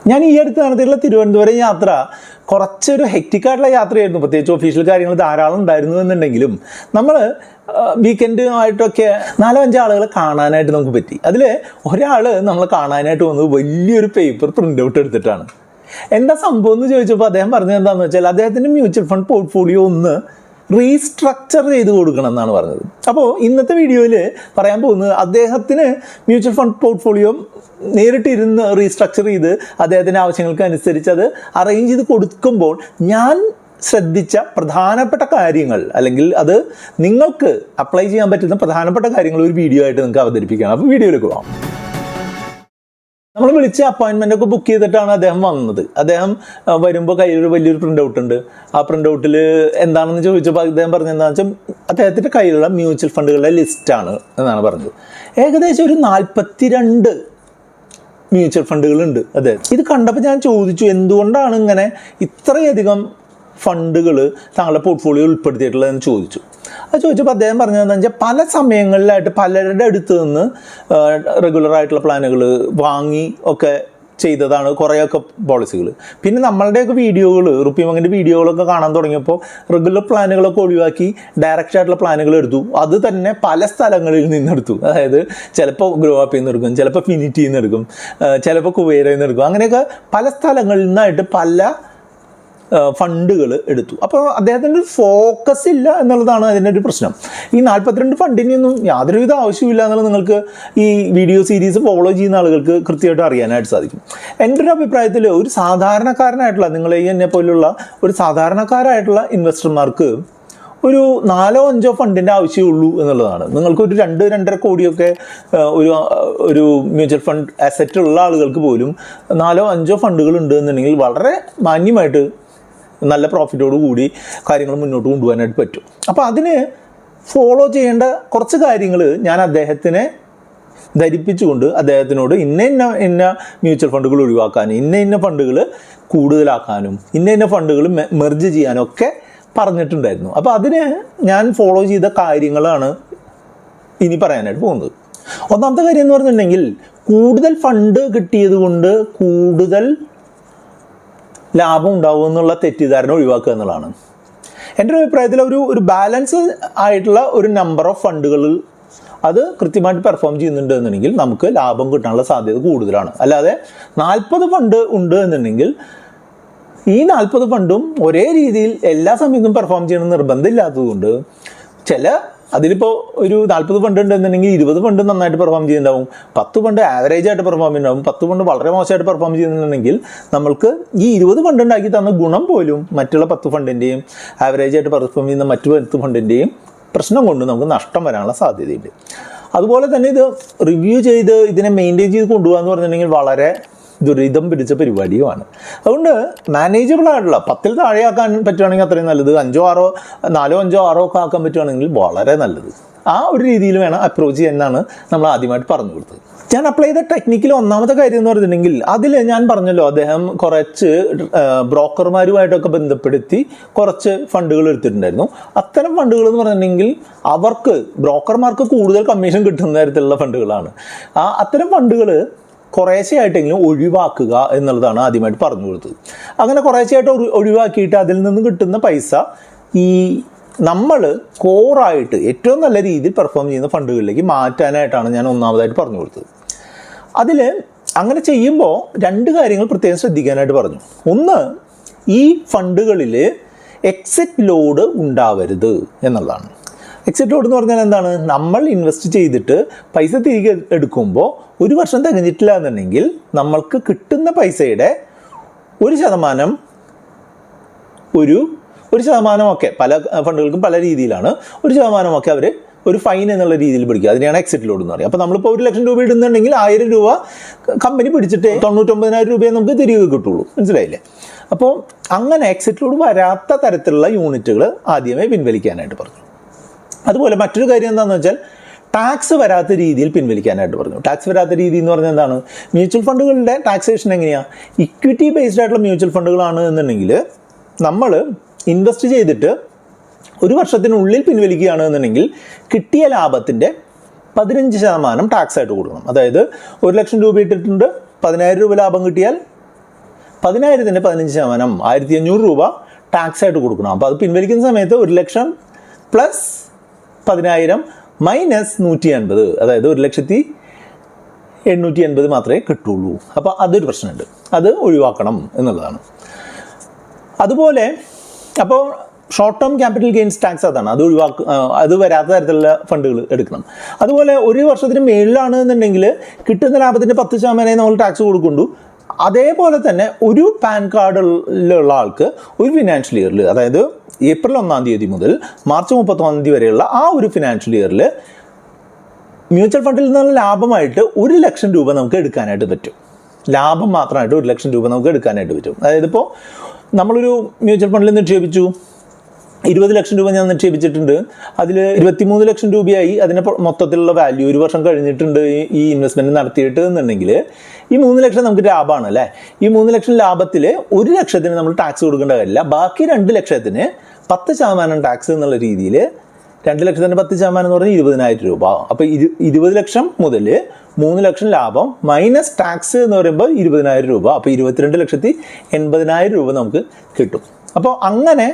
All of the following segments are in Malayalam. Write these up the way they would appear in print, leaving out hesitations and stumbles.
ഞാൻ ഈ അടുത്ത് നടത്തിയിട്ടുള്ള തിരുവനന്തപുരം യാത്ര കുറച്ചൊരു ഹെക്റ്റിക്കായിട്ടുള്ള യാത്രയായിരുന്നു. പ്രത്യേകിച്ച് ഒഫീഷ്യൽ കാര്യങ്ങൾ ധാരാളം ഉണ്ടായിരുന്നു എന്നുണ്ടെങ്കിലും നമ്മൾ വീക്കെൻഡുമായിട്ടൊക്കെ 4-5 ആളുകളെ കാണാനായിട്ട് നമുക്ക് പറ്റി. അതിൽ ഒരാൾ നമ്മൾ കാണാനായിട്ട് വന്നത് വലിയൊരു പേപ്പർ പ്രിൻ്റ് ഔട്ട് എടുത്തിട്ടാണ്. എന്താ സംഭവം എന്ന് ചോദിച്ചപ്പോൾ അദ്ദേഹം പറഞ്ഞത് എന്താണെന്ന് വെച്ചാൽ അദ്ദേഹത്തിൻ്റെ മ്യൂച്വൽ ഫണ്ട് പോർട്ട്ഫോളിയോ ഒന്ന് റീസ്ട്രക്ചർ ചെയ്ത് കൊടുക്കണം എന്നാണ് പറഞ്ഞത്. അപ്പോൾ ഇന്നത്തെ വീഡിയോയിൽ പറയാൻ പോകുന്നത് അദ്ദേഹത്തിന് മ്യൂച്വൽ ഫണ്ട് പോർട്ട്ഫോളിയോ നേരിട്ടിരുന്ന് റീസ്ട്രക്ചർ ചെയ്ത് അദ്ദേഹത്തിൻ്റെ ആവശ്യങ്ങൾക്ക് അനുസരിച്ച് അത് അറേഞ്ച് ചെയ്ത് കൊടുക്കുമ്പോൾ ഞാൻ ശ്രദ്ധിച്ച പ്രധാനപ്പെട്ട കാര്യങ്ങൾ, അല്ലെങ്കിൽ അത് നിങ്ങൾക്ക് അപ്ലൈ ചെയ്യാൻ പറ്റുന്ന പ്രധാനപ്പെട്ട കാര്യങ്ങൾ ഒരു വീഡിയോ ആയിട്ട് നിങ്ങൾക്ക് അവതരിപ്പിക്കുകയാണ്. അപ്പോൾ വീഡിയോയിലേക്ക് പോകാം. നമ്മൾ വിളിച്ച അപ്പോയിൻമെൻ്റ് ഒക്കെ ബുക്ക് ചെയ്തിട്ടാണ് അദ്ദേഹം വന്നത്. അദ്ദേഹം വരുമ്പോൾ കയ്യിലൊരു വലിയൊരു പ്രിൻ്റ് ഔട്ട് ഉണ്ട്. ആ പ്രിൻ്റ് ഔട്ടിൽ എന്താണെന്ന് ചോദിച്ചപ്പോൾ അദ്ദേഹം പറഞ്ഞത് എന്താണെന്ന് വെച്ചാൽ അദ്ദേഹത്തിൻ്റെ കയ്യിലുള്ള മ്യൂച്വൽ ഫണ്ടുകളുടെ ലിസ്റ്റാണ് എന്നാണ് പറഞ്ഞത്. ഏകദേശം ഒരു 42 മ്യൂച്വൽ ഫണ്ടുകളുണ്ട്. അതെ, ഇത് കണ്ടപ്പോൾ ഞാൻ ചോദിച്ചു, എന്തുകൊണ്ടാണ് ഇങ്ങനെ ഇത്രയധികം ഫണ്ടുകൾ താങ്കളുടെ പോർട്ട്ഫോളിയോ ഉൾപ്പെടുത്തിയിട്ടുള്ളതെന്ന് ചോദിച്ചു. അത് ചോദിച്ചപ്പോൾ അദ്ദേഹം പറഞ്ഞതെന്ന് വെച്ചാൽ പല സമയങ്ങളിലായിട്ട് പലരുടെ അടുത്ത് നിന്ന് റെഗുലറായിട്ടുള്ള പ്ലാനുകൾ വാങ്ങി ഒക്കെ ചെയ്തതാണ് കുറേയൊക്കെ പോളിസികൾ. പിന്നെ നമ്മളുടെയൊക്കെ വീഡിയോകൾ, റുപ്പി മങ്ങിൻ്റെ വീഡിയോകളൊക്കെ കാണാൻ തുടങ്ങിയപ്പോൾ റെഗുലർ പ്ലാനുകളൊക്കെ ഒഴിവാക്കി ഡയറക്റ്റ് ആയിട്ടുള്ള പ്ലാനുകൾ എടുത്തു. അത് തന്നെ പല സ്ഥലങ്ങളിൽ നിന്നെടുത്തു. അതായത് ചിലപ്പോൾ ഗ്രോ അപ്പിൽ നിന്ന് എടുക്കും, ചിലപ്പോൾ ഫിനിറ്റിയിൽ നിന്ന് എടുക്കും, ചിലപ്പോൾ കുവേരയിൽ നിന്ന് എടുക്കും. അങ്ങനെയൊക്കെ പല സ്ഥലങ്ങളിൽ നിന്നായിട്ട് പല ഫണ്ടുകൾ എടുത്തു. അപ്പോൾ അദ്ദേഹത്തിൻ്റെ ഒരു ഫോക്കസ് ഇല്ല എന്നുള്ളതാണ് അതിൻ്റെ ഒരു പ്രശ്നം. ഈ 42 ഫണ്ടിനൊന്നും യാതൊരുവിധ ആവശ്യമില്ല എന്നുള്ളത് നിങ്ങൾക്ക് ഈ വീഡിയോ സീരീസ് ഫോളോ ചെയ്യുന്ന ആളുകൾക്ക് കൃത്യമായിട്ട് അറിയാനായിട്ട് സാധിക്കും. എൻ്റെ ഒരു അഭിപ്രായത്തിൽ ഒരു സാധാരണക്കാരനായിട്ടുള്ള, നിങ്ങളെ എന്നെ പോലുള്ള ഒരു സാധാരണക്കാരായിട്ടുള്ള ഇൻവെസ്റ്റർമാർക്ക് ഒരു 4-5 ഫണ്ടിൻ്റെ ആവശ്യമുള്ളൂ എന്നുള്ളതാണ്. നിങ്ങൾക്കൊരു 2-2.5 കോടിയൊക്കെ ഒരു മ്യൂച്വൽ ഫണ്ട് അസറ്റ് ഉള്ള ആളുകൾക്ക് പോലും 4-5 ഫണ്ടുകൾ ഉണ്ട് എന്നുണ്ടെങ്കിൽ വളരെ മാന്യമായിട്ട് നല്ല പ്രോഫിറ്റോട് കൂടി കാര്യങ്ങൾ മുന്നോട്ട് കൊണ്ടുപോകാനായിട്ട് പറ്റും. അപ്പോൾ അതിന് ഫോളോ ചെയ്യേണ്ട കുറച്ച് കാര്യങ്ങൾ ഞാൻ അദ്ദേഹത്തിനെ ധരിപ്പിച്ചുകൊണ്ട് അദ്ദേഹത്തിനോട് ഇന്ന മ്യൂച്വൽ ഫണ്ടുകൾ ഒഴിവാക്കാനും ഇന്ന ഫണ്ടുകൾ കൂടുതലാക്കാനും ഇന്ന ഫണ്ടുകൾ മെർജ് ചെയ്യാനും ഒക്കെ പറഞ്ഞിട്ടുണ്ടായിരുന്നു. അപ്പോൾ അതിന് ഞാൻ ഫോളോ ചെയ്ത കാര്യങ്ങളാണ് ഇനി പറയാനായിട്ട് പോകുന്നത്. ഒന്നാമത്തെ കാര്യം എന്ന് പറഞ്ഞിട്ടുണ്ടെങ്കിൽ, കൂടുതൽ ഫണ്ട് കിട്ടിയത് കൊണ്ട് കൂടുതൽ ലാഭം ഉണ്ടാവും എന്നുള്ള തെറ്റിദ്ധാരണ ഒഴിവാക്കുക എന്നുള്ളതാണ്. എൻ്റെ ഒരു അഭിപ്രായത്തിൽ ഒരു ബാലൻസ് ആയിട്ടുള്ള ഒരു നമ്പർ ഓഫ് ഫണ്ടുകൾ അത് കൃത്യമായിട്ട് പെർഫോം ചെയ്യുന്നുണ്ട് എന്നുണ്ടെങ്കിൽ നമുക്ക് ലാഭം കിട്ടാനുള്ള സാധ്യത കൂടുതലാണ്. അല്ലാതെ 40 ഫണ്ട് ഉണ്ട് എന്നുണ്ടെങ്കിൽ ഈ 40 ഫണ്ടും ഒരേ രീതിയിൽ എല്ലാ സമയത്തും പെർഫോം ചെയ്യണമെന്ന് നിർബന്ധമില്ലാത്തതുകൊണ്ട് അതിലിപ്പോൾ ഒരു 40 ഫണ്ട് ഉണ്ടെന്നുണ്ടെങ്കിൽ 20 ഫണ്ട് നന്നായിട്ട് പെർഫോം ചെയ്യുന്നുണ്ടാവും, 10 ഫണ്ട് ആവറേജ് ആയിട്ട് പെർഫോം ചെയ്യുന്നുണ്ടാവും, 10 ഫണ്ട് വളരെ മോശമായിട്ട് പെർഫോം ചെയ്യുന്നുണ്ടെങ്കിൽ നമ്മൾക്ക് ഈ 20 ഫണ്ട് ഉണ്ടാക്കി തന്ന ഗുണം പോലും മറ്റുള്ള 10 ഫണ്ടിൻ്റെയും ആവറേജ് ആയിട്ട് പെർഫോം ചെയ്യുന്ന മറ്റു 10 ഫണ്ടിൻ്റെയും പ്രശ്നം കൊണ്ട് നമുക്ക് നഷ്ടം വരാനുള്ള സാധ്യതയുണ്ട്. അതുപോലെ തന്നെ ഇത് റിവ്യൂ ചെയ്ത് ഇതിനെ മെയിൻറ്റെയിൻ ചെയ്ത് കൊണ്ടുപോകുക എന്ന് പറഞ്ഞിട്ടുണ്ടെങ്കിൽ വളരെ ദുരിതം പിടിച്ച പരിപാടിയുമാണ്. അതുകൊണ്ട് മാനേജബിൾ ആയിട്ടുള്ള 10-ൽ താഴെയാക്കാൻ പറ്റുകയാണെങ്കിൽ അത്രയും നല്ലത്. 4-5-6 ഒക്കെ ആക്കാൻ പറ്റുകയാണെങ്കിൽ വളരെ നല്ലത്. ആ ഒരു രീതിയിൽ വേണം അപ്രോച്ച് ചെയ്യാനാണ് നമ്മൾ ആദ്യമായിട്ട് പറഞ്ഞു കൊടുത്തത്. ഞാൻ അപ്ലൈ ചെയ്ത ടെക്നിക്കിൽ ഒന്നാമത്തെ കാര്യം എന്ന് പറഞ്ഞിട്ടുണ്ടെങ്കിൽ, അതിൽ ഞാൻ പറഞ്ഞല്ലോ അദ്ദേഹം കുറച്ച് ബ്രോക്കർമാരുമായിട്ടൊക്കെ ബന്ധപ്പെടുത്തി കുറച്ച് ഫണ്ടുകൾ എടുത്തിട്ടുണ്ടായിരുന്നു. അത്തരം ഫണ്ടുകൾ എന്ന് പറഞ്ഞിട്ടുണ്ടെങ്കിൽ അവർക്ക് ബ്രോക്കർമാർക്ക് കൂടുതൽ കമ്മീഷൻ കിട്ടുന്ന തരത്തിലുള്ള ഫണ്ടുകളാണ്. അത്തരം ഫണ്ടുകൾ കുറേശ്ശെയായിട്ടെങ്കിലും ഒഴിവാക്കുക എന്നുള്ളതാണ് ആദ്യമായിട്ട് പറഞ്ഞു കൊടുത്തത്. അങ്ങനെ കുറേശ്ശെയായിട്ട് ഒഴിവാക്കിയിട്ട് അതിൽ നിന്ന് കിട്ടുന്ന പൈസ ഈ നമ്മൾ കോറായിട്ട് ഏറ്റവും നല്ല രീതിയിൽ പെർഫോം ചെയ്യുന്ന ഫണ്ടുകളിലേക്ക് മാറ്റാനായിട്ടാണ് ഞാൻ ഒന്നാമതായിട്ട് പറഞ്ഞു കൊടുത്തത്. അതിൽ അങ്ങനെ ചെയ്യുമ്പോൾ 2 കാര്യങ്ങൾ പ്രത്യേകം ശ്രദ്ധിക്കാനായിട്ട് പറഞ്ഞു. ഒന്ന്, ഈ ഫണ്ടുകളിൽ എക്സിറ്റ് ലോഡ് ഉണ്ടാവരുത് എന്നുള്ളതാണ്. എക്സിറ്റ് ലോഡ് എന്ന് പറഞ്ഞാൽ എന്താണ്? നമ്മൾ ഇൻവെസ്റ്റ് ചെയ്തിട്ട് പൈസ തിരികെ എടുക്കുമ്പോൾ 1 വർഷം തികഞ്ഞിട്ടില്ല എന്നുണ്ടെങ്കിൽ നമ്മൾക്ക് കിട്ടുന്ന പൈസയുടെ 1% ഒരു ശതമാനമൊക്കെ പല ഫണ്ടുകൾക്കും പല രീതിയിലാണ്. 1% അവർ ഒരു ഫൈൻ എന്നുള്ള രീതിയിൽ പിടിക്കുക. അതിനെയാണ് എക്സിറ്റ് ലോഡ് എന്ന് പറയുക. അപ്പോൾ നമ്മളിപ്പോൾ 1 ലക്ഷം രൂപ ഇടുന്നുണ്ടെങ്കിൽ 1000 രൂപ കമ്പനി പിടിച്ചിട്ട് 99,000 രൂപയെ നമുക്ക് തിരികെ കിട്ടുള്ളൂ. മനസ്സിലായില്ലേ? അപ്പോൾ അങ്ങനെ എക്സിറ്റ് ലോഡ് വരാത്ത തരത്തിലുള്ള യൂണിറ്റുകൾ ആദ്യമേ പിൻവലിക്കാനായിട്ട് പറഞ്ഞു. അതുപോലെ മറ്റൊരു കാര്യം എന്താണെന്ന് വെച്ചാൽ, ടാക്സ് വരാത്ത രീതിയിൽ പിൻവലിക്കാനായിട്ട് പറഞ്ഞു. ടാക്സ് വരാത്ത രീതി എന്ന് പറഞ്ഞാൽ എന്താണ്? മ്യൂച്വൽ ഫണ്ടുകളുടെ ടാക്സേഷൻ എങ്ങനെയാണ്? ഇക്വിറ്റി ബേസ്ഡ് ആയിട്ടുള്ള മ്യൂച്വൽ ഫണ്ടുകളാണ് എന്നുണ്ടെങ്കിൽ നമ്മൾ ഇൻവെസ്റ്റ് ചെയ്തിട്ട് 1 വർഷത്തിനുള്ളിൽ പിൻവലിക്കുകയാണ് എന്നുണ്ടെങ്കിൽ കിട്ടിയ ലാഭത്തിൻ്റെ 15% ടാക്സ് ആയിട്ട് കൊടുക്കണം. അതായത് 1 ലക്ഷം രൂപ ഇട്ടിട്ടുണ്ട്, 10,000 രൂപ ലാഭം കിട്ടിയാൽ 10,000-ന്റെ 15%, 1,500 രൂപ ടാക്സ് ആയിട്ട് കൊടുക്കണം. അപ്പോൾ അത് പിൻവലിക്കുന്ന സമയത്ത് 1 ലക്ഷം പ്ലസ് 10,000 മൈനസ് 180, അതായത് 1,880 മാത്രമേ കിട്ടുള്ളൂ. അപ്പോൾ അതൊരു പ്രശ്നമുണ്ട്, അത് ഒഴിവാക്കണം എന്നുള്ളതാണ്. അതുപോലെ അപ്പോൾ short term capital gains tax അതാണ്, അത് അത് വരാത്ത തരത്തിലുള്ള ഫണ്ടുകൾ എടുക്കണം. അതുപോലെ ഒരു വർഷത്തിന് മേളിലാണ് എന്നുണ്ടെങ്കിൽ കിട്ടുന്ന ലാഭത്തിൻ്റെ 10% നമ്മൾ ടാക്സ് കൊടുക്കുന്നുണ്ട്. അതേപോലെ തന്നെ ഒരു പാൻ കാർഡിലുള്ള ആൾക്ക് ഒരു ഫിനാൻഷ്യൽ ഇയറിൽ, അതായത് ഏപ്രിൽ 1-ാം തീയതി മുതൽ മാർച്ച് 31-ാം തീയതി വരെയുള്ള ആ ഒരു ഫിനാൻഷ്യൽ ഇയറിൽ മ്യൂച്വൽ ഫണ്ടിൽ നിന്നുള്ള ലാഭമായിട്ട് 1 ലക്ഷം രൂപ നമുക്ക് എടുക്കാനായിട്ട് പറ്റും. ലാഭം മാത്രമായിട്ട് 1 ലക്ഷം രൂപ നമുക്ക് എടുക്കാനായിട്ട് പറ്റും. അതായത് ഇപ്പോൾ നമ്മളൊരു മ്യൂച്വൽ ഫണ്ടിൽ നിക്ഷേപിച്ചു, 20 ലക്ഷം രൂപ ഞാൻ നിക്ഷേപിച്ചിട്ടുണ്ട്, അതിൽ 23 ലക്ഷം രൂപയായി അതിൻ്റെ മൊത്തത്തിലുള്ള വാല്യൂ. ഒരു വർഷം കഴിഞ്ഞിട്ടുണ്ട് ഈ ഇൻവെസ്റ്റ്മെൻറ്റ് നടത്തിയിട്ട് എന്നുണ്ടെങ്കിൽ ഈ 3 ലക്ഷം നമുക്ക് ലാഭമാണ് അല്ലേ. ഈ 3 ലക്ഷം ലാഭത്തിൽ 1 ലക്ഷത്തിന് നമ്മൾ ടാക്സ് കൊടുക്കേണ്ട കാര്യമില്ല. ബാക്കി 2 ലക്ഷത്തിന് 10% ടാക്സ് എന്നുള്ള രീതിയിൽ 2 ലക്ഷത്തിൻ്റെ 10% എന്ന് പറഞ്ഞാൽ 20,000 രൂപ. അപ്പോൾ 20 ലക്ഷം മുതൽ 3 ലക്ഷം ലാഭം മൈനസ് ടാക്സ് എന്ന് പറയുമ്പോൾ 20,000 രൂപ. അപ്പോൾ 22,80,000 രൂപ നമുക്ക് കിട്ടും. അപ്പോൾ അങ്ങനെ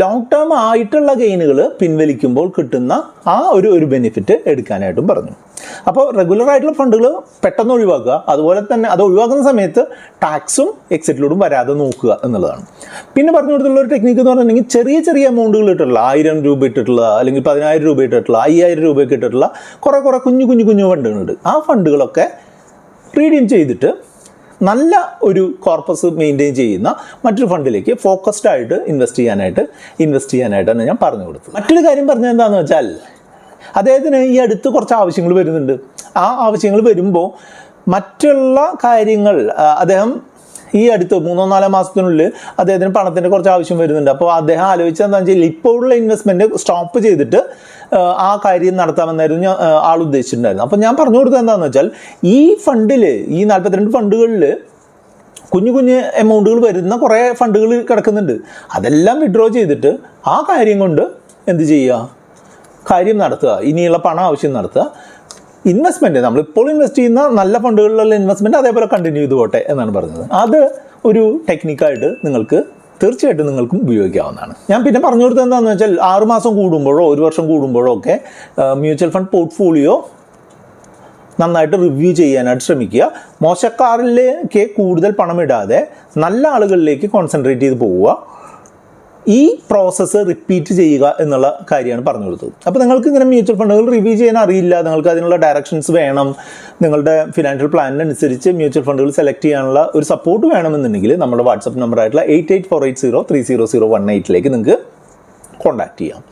ലോങ് ടേം ആയിട്ടുള്ള ഗെയിനുകൾ പിൻവലിക്കുമ്പോൾ കിട്ടുന്ന ആ ഒരു ബെനിഫിറ്റ് എടുക്കാനായിട്ടും പറഞ്ഞു. അപ്പോൾ റെഗുലർ ആയിട്ടുള്ള ഫണ്ടുകൾ പെട്ടെന്ന് ഒഴിവാക്കുക. അതുപോലെ തന്നെ അത് ഒഴിവാക്കുന്ന സമയത്ത് ടാക്സും എക്സിറ്റിലൂടും വരാതെ നോക്കുക എന്നുള്ളതാണ്. പിന്നെ പറഞ്ഞു കൊടുത്തുള്ള ഒരു ടെക്നിക്ക് എന്ന് പറഞ്ഞിട്ടുണ്ടെങ്കിൽ ചെറിയ ചെറിയ എമൗണ്ടുകൾ ഇട്ടിട്ടുള്ള 1000 രൂപ ഇട്ടിട്ടുള്ള, അല്ലെങ്കിൽ 10,000 രൂപ ഇട്ടിട്ടുള്ള, 5,000 രൂപയ്ക്ക് ഇട്ടിട്ടുള്ള കുറേ കുഞ്ഞു ഫണ്ടുകളുണ്ട്. ആ ഫണ്ടുകളൊക്കെ റീഡീം ചെയ്തിട്ട് നല്ല ഒരു കോർപ്പസ് മെയിൻറ്റെയിൻ ചെയ്യുന്ന മറ്റൊരു ഫണ്ടിലേക്ക് ഫോക്കസ്ഡ് ആയിട്ട് ഇൻവെസ്റ്റ് ചെയ്യാനായിട്ടാണ് ഞാൻ പറഞ്ഞു കൊടുത്തത്. മറ്റൊരു കാര്യം പറഞ്ഞത് എന്താണെന്ന് വെച്ചാൽ, അദ്ദേഹത്തിന് ഈ അടുത്ത് കുറച്ച് ആവശ്യങ്ങൾ വരുന്നുണ്ട്. ആ ആവശ്യങ്ങൾ വരുമ്പോൾ മറ്റുള്ള കാര്യങ്ങൾ അദ്ദേഹം ഈ അടുത്ത് 3-4 മാസത്തിനുള്ളിൽ അദ്ദേഹത്തിന് പണത്തിൻ്റെ കുറച്ച് ആവശ്യം വരുന്നുണ്ട്. അപ്പോൾ അദ്ദേഹം ആലോചിച്ചത് എന്താണെന്ന് വെച്ചാൽ ഇപ്പോഴുള്ള ഇൻവെസ്റ്റ്മെൻറ്റ് സ്റ്റോപ്പ് ചെയ്തിട്ട് ആ കാര്യം നടത്താമെന്നായിരുന്നു ആൾ ഉദ്ദേശിച്ചിട്ടുണ്ടായിരുന്നു. അപ്പോൾ ഞാൻ പറഞ്ഞു കൊടുത്തത് എന്താണെന്ന് വെച്ചാൽ, ഈ ഫണ്ടിൽ, ഈ 42 ഫണ്ടുകളിൽ കുഞ്ഞു എമൗണ്ടുകൾ വരുന്ന കുറേ ഫണ്ടുകൾ കിടക്കുന്നുണ്ട്. അതെല്ലാം വിഡ്രോ ചെയ്തിട്ട് ആ കാര്യം കൊണ്ട് എന്ത് ചെയ്യുക, കാര്യം നടത്തുക, ഇനിയുള്ള പണം ആവശ്യം നടത്തുക. ഇൻവെസ്റ്റ്മെൻറ്റ് നമ്മളിപ്പോൾ ഇൻവെസ്റ്റ് ചെയ്യുന്ന നല്ല ഫണ്ടുകളിലുള്ള ഇൻവെസ്റ്റ്മെൻറ്റ് അതേപോലെ കണ്ടിന്യൂ ചെയ്ത് പോട്ടെ എന്നാണ് പറഞ്ഞത്. അത് ഒരു ടെക്നിക്കായിട്ട് തീർച്ചയായിട്ടും നിങ്ങൾക്കും ഉപയോഗിക്കാവുന്നതാണ്. ഞാൻ പിന്നെ പറഞ്ഞു കൊടുത്തത് എന്താണെന്ന് വെച്ചാൽ, 6 മാസം കൂടുമ്പോഴോ 1 വർഷം കൂടുമ്പോഴോ ഒക്കെ മ്യൂച്വൽ ഫണ്ട് പോർട്ട്ഫോളിയോ നന്നായിട്ട് റിവ്യൂ ചെയ്യാനായിട്ട് ശ്രമിക്കുക. മോശക്കാരിലേക്ക് കൂടുതൽ പണം ഇടാതെ നല്ല ആളുകളിലേക്ക് കോൺസെൻട്രേറ്റ് ചെയ്ത് പോവുക. ഈ പ്രോസസ്സ് റിപ്പീറ്റ് ചെയ്യുക എന്നുള്ള കാര്യമാണ് പറഞ്ഞു കൊടുത്തത്. അപ്പോൾ നിങ്ങൾക്ക് ഇങ്ങനെ മ്യൂച്വൽ ഫണ്ടുകൾ റിവ്യൂ ചെയ്യാൻ അറിയില്ല, നിങ്ങൾക്ക് അതിനുള്ള ഡയറക്ഷൻസ് വേണം, നിങ്ങളുടെ ഫിനാൻഷ്യൽ പ്ലാനിനനുസരിച്ച് മ്യൂച്വൽ ഫണ്ടുകൾ സെലക്ട് ചെയ്യാനുള്ള ഒരു സപ്പോർട്ട് വേണമെന്നുണ്ടെങ്കിൽ നമ്മുടെ വാട്സപ്പ് നമ്പറായിട്ടുള്ള 8848030018 നിങ്ങൾക്ക് കോൺടാക്ട് ചെയ്യാം.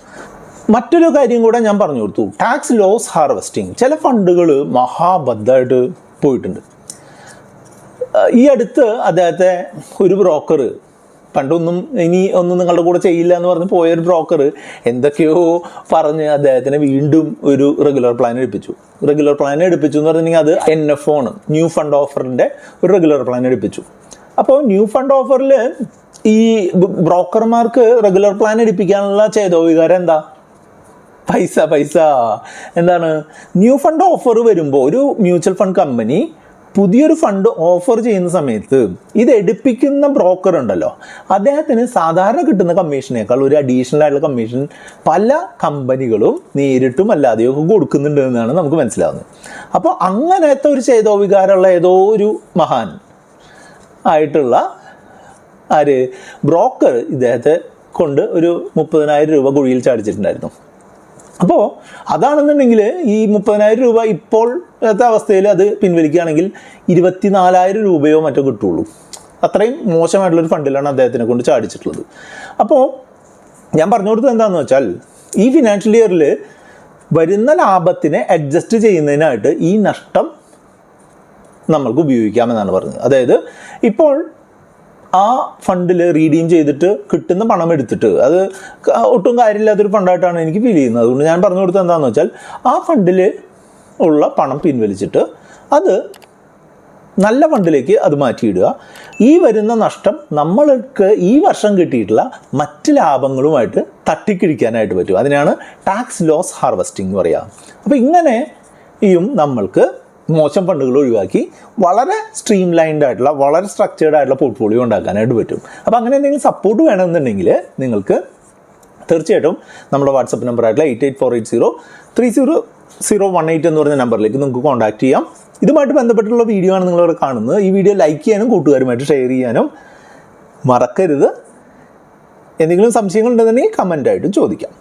മറ്റൊരു കാര്യം കൂടെ ഞാൻ പറഞ്ഞു കൊടുത്തു, ടാക്സ് ലോസ് ഹാർവെസ്റ്റിംഗ്. ചില ഫണ്ടുകൾ മഹാബദ്ധമായിട്ട് പോയിട്ടുണ്ട്. ഈ അടുത്ത് അദ്ദേഹത്തെ ഒരു ബ്രോക്കർ, പണ്ടൊന്നും ഇനി ഒന്നും നിങ്ങളുടെ കൂടെ ചെയ്യില്ല എന്ന് പറഞ്ഞ് പോയൊരു ബ്രോക്കർ എന്തൊക്കെയോ പറഞ്ഞ് അദ്ദേഹത്തിനെ വീണ്ടും ഒരു റെഗുലർ പ്ലാൻ എടുപ്പിച്ചു എന്ന് പറഞ്ഞിട്ടുണ്ടെങ്കിൽ അത് NF ആണ്, ന്യൂ ഫണ്ട് ഓഫറിൻ്റെ ഒരു റെഗുലർ പ്ലാൻ എടുപ്പിച്ചു. അപ്പോൾ ന്യൂ ഫണ്ട് ഓഫറിൽ ഈ ബ്രോക്കർമാർക്ക് റെഗുലർ പ്ലാൻ എടുപ്പിക്കാനുള്ള ചേതോവികാരം എന്താ? പൈസ. എന്താണ് ന്യൂ ഫണ്ട് ഓഫർ വരുമ്പോൾ ഒരു മ്യൂച്വൽ ഫണ്ട് കമ്പനി പുതിയൊരു ഫണ്ട് ഓഫർ ചെയ്യുന്ന സമയത്ത് ഇത് എടുപ്പിക്കുന്ന ബ്രോക്കർ ഉണ്ടല്ലോ, അദ്ദേഹത്തിന് സാധാരണ കിട്ടുന്ന കമ്മീഷനേക്കാൾ ഒരു അഡീഷണൽ ആയിട്ടുള്ള കമ്മീഷൻ പല കമ്പനികളും നേരിട്ടും അല്ലാതെയോ ഒക്കെ കൊടുക്കുന്നുണ്ട് എന്നാണ് നമുക്ക് മനസ്സിലാവുന്നത്. അപ്പോൾ അങ്ങനത്തെ ഒരു ചേതോവികാരമുള്ള ഏതോ ഒരു മഹാൻ ആയിട്ടുള്ള ബ്രോക്കർ ഇദ്ദേഹത്തെ കൊണ്ട് ഒരു 30,000 രൂപ കുഴിയിൽ ചാടിച്ചിട്ടുണ്ടായിരുന്നു. അപ്പോൾ അതാണെന്നുണ്ടെങ്കിൽ ഈ 30,000 രൂപ ഇപ്പോഴത്തെ അവസ്ഥയിൽ അത് പിൻവലിക്കുകയാണെങ്കിൽ 24,000 രൂപയോ മറ്റോ കിട്ടുള്ളൂ. അത്രയും മോശമായിട്ടുള്ളൊരു ഫണ്ടിലാണ് അദ്ദേഹത്തിനെ കൊണ്ട് ചാടിച്ചിട്ടുള്ളത്. അപ്പോൾ ഞാൻ പറഞ്ഞു കൊടുത്തത് എന്താണെന്ന് വെച്ചാൽ, ഈ ഫിനാൻഷ്യൽ ഇയറിൽ വരുന്ന ലാഭത്തിനെ അഡ്ജസ്റ്റ് ചെയ്യുന്നതിനായിട്ട് ഈ നഷ്ടം നമ്മൾക്ക് ഉപയോഗിക്കാമെന്നാണ് പറഞ്ഞത്. അതായത് ഇപ്പോൾ ആ ഫണ്ടിൽ റീഡീം ചെയ്തിട്ട് കിട്ടുന്ന പണം എടുത്തിട്ട്, അത് ഒട്ടും കാര്യമില്ലാത്തൊരു ഫണ്ടായിട്ടാണ് എനിക്ക് ഫീൽ ചെയ്യുന്നത്. അതുകൊണ്ട് ഞാൻ പറഞ്ഞു കൊടുത്തത് എന്താണെന്ന് വെച്ചാൽ, ആ ഫണ്ടിൽ ഉള്ള പണം പിൻവലിച്ചിട്ട് അത് നല്ല ഫണ്ടിലേക്ക് അത് മാറ്റിയിടുക. ഈ വരുന്ന നഷ്ടം നമ്മൾക്ക് ഈ വർഷം കിട്ടിയിട്ടുള്ള മറ്റ് ലാഭങ്ങളുമായിട്ട് തട്ടിക്കിഴിക്കാനായിട്ട് പറ്റും. അതിനാണ് ടാക്സ് ലോസ് ഹാർവെസ്റ്റിംഗ് എന്ന് പറയുക. അപ്പോൾ ഇങ്ങനെയും നമ്മൾക്ക് മോശം ഫണ്ടുകൾ ഒഴിവാക്കി വളരെ സ്ട്രീം ലൈൻഡ് ആയിട്ടുള്ള വളരെ സ്ട്രക്ചേർഡ് ആയിട്ടുള്ള പോർട്ട്ഫോളിയോ ഉണ്ടാക്കാനായിട്ട് പറ്റും. അപ്പോൾ അങ്ങനെ എന്തെങ്കിലും സപ്പോർട്ട് വേണമെന്നുണ്ടെങ്കിൽ നിങ്ങൾക്ക് തീർച്ചയായിട്ടും നമ്മുടെ വാട്സപ്പ് നമ്പറായിട്ടുള്ള 8848030018 എന്ന് പറഞ്ഞ നമ്പറിലേക്ക് നിങ്ങൾക്ക് കോൺടാക്ട് ചെയ്യാം. ഇതുമായിട്ട് ബന്ധപ്പെട്ടുള്ള വീഡിയോ ആണ് നിങ്ങളിവിടെ കാണുന്നത്. ഈ വീഡിയോ ലൈക്ക് ചെയ്യാനും കൂട്ടുകാരുമായിട്ട് ഷെയർ ചെയ്യാനും മറക്കരുത്. എന്തെങ്കിലും സംശയങ്ങൾ ഉണ്ടെന്നുണ്ടെങ്കിൽ കമൻ്റായിട്ടും ചോദിക്കാം.